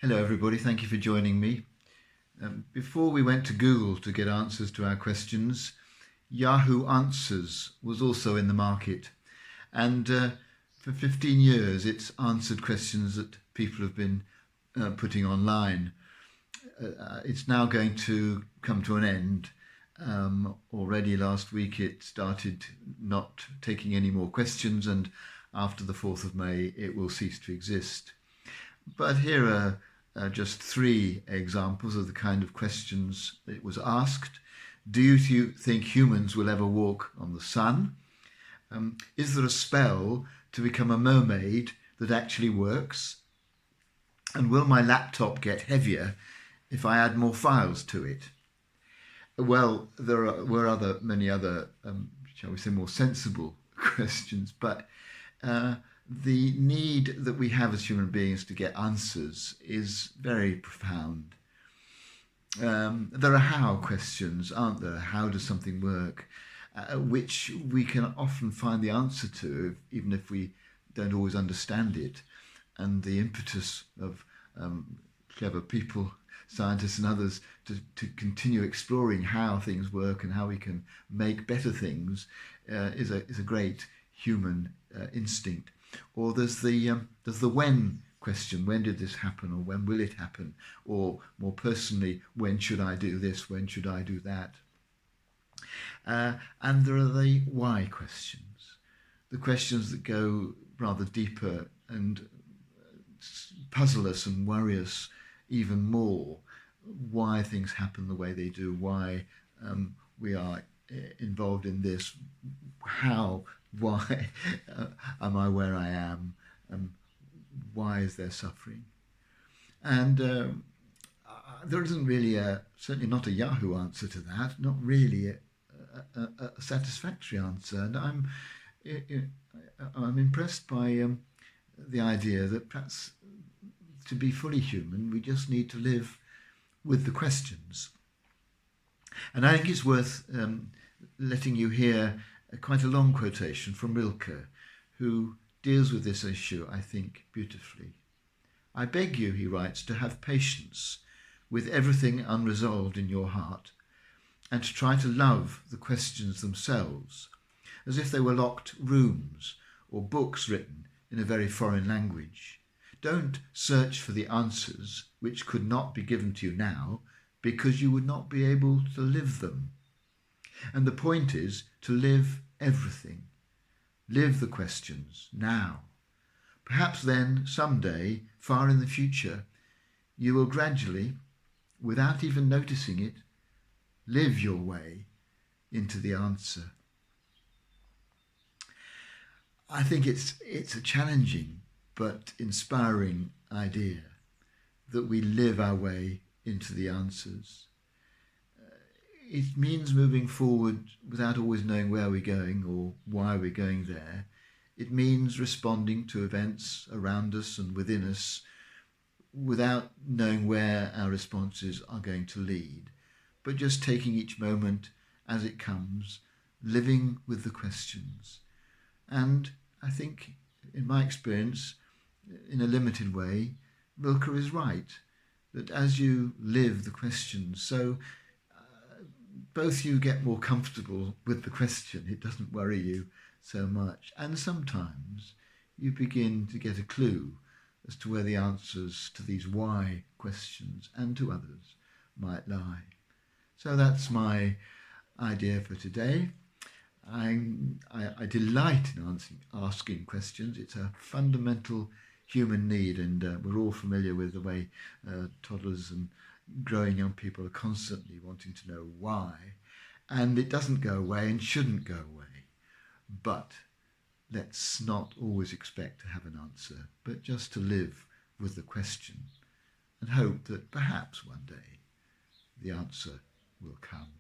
Hello, everybody. Thank you for joining me. Before we went to Google to get answers to our questions, Yahoo Answers was also in the market. And for 15 years, it's answered questions that people have been putting online. It's now going to come to an end. Already last week, it started not taking any more questions, and after the 4th of May, it will cease to exist. But here are just three examples of the kind of questions it was asked. Do you think humans will ever walk on the sun? Is there a spell to become a mermaid that actually works? And will my laptop get heavier if I add more files to it? Well, were many other, shall we say, more sensible questions, but the need that we have as human beings to get answers is very profound. There are how questions, aren't there? How does something work? Which we can often find the answer to, even if we don't always understand it. And the impetus of clever people, scientists and others, to continue exploring how things work and how we can make better things is a great human instinct. Or there's the when question. When did this happen? Or when will it happen? Or more personally, when should I do this? When should I do that? And there are the why questions. The questions that go rather deeper and puzzle us and worry us even more. Why things happen the way they do. Why we are involved in this. Why am I where I am? Why is there suffering? And there isn't really certainly not a Yahoo answer to that, not really a satisfactory answer. And I'm impressed by the idea that perhaps to be fully human, we just need to live with the questions. And I think it's worth letting you hear quite a long quotation from Rilke, who deals with this issue, I think, beautifully. I beg you, he writes, to have patience with everything unresolved in your heart and to try to love the questions themselves, as if they were locked rooms or books written in a very foreign language. Don't search for the answers which could not be given to you now because you would not be able to live them. And the point is to live everything. Live the questions now. Perhaps then, someday, far in the future, you will gradually, without even noticing it, live your way into the answer. I think it's a challenging but inspiring idea that we live our way into the answers. It means moving forward without always knowing where we're going or why we're going there. It means responding to events around us and within us without knowing where our responses are going to lead, but just taking each moment as it comes, living with the questions. And I think, in my experience, in a limited way, Rilke is right, that as you live the questions, so both you get more comfortable with the question, it doesn't worry you so much, and sometimes you begin to get a clue as to where the answers to these why questions and to others might lie. So that's my idea for today. I delight in asking questions. It's a fundamental human need, and we're all familiar with the way toddlers and growing young people are constantly wanting to know why, and it doesn't go away and shouldn't go away. But let's not always expect to have an answer, but just to live with the question and hope that perhaps one day the answer will come.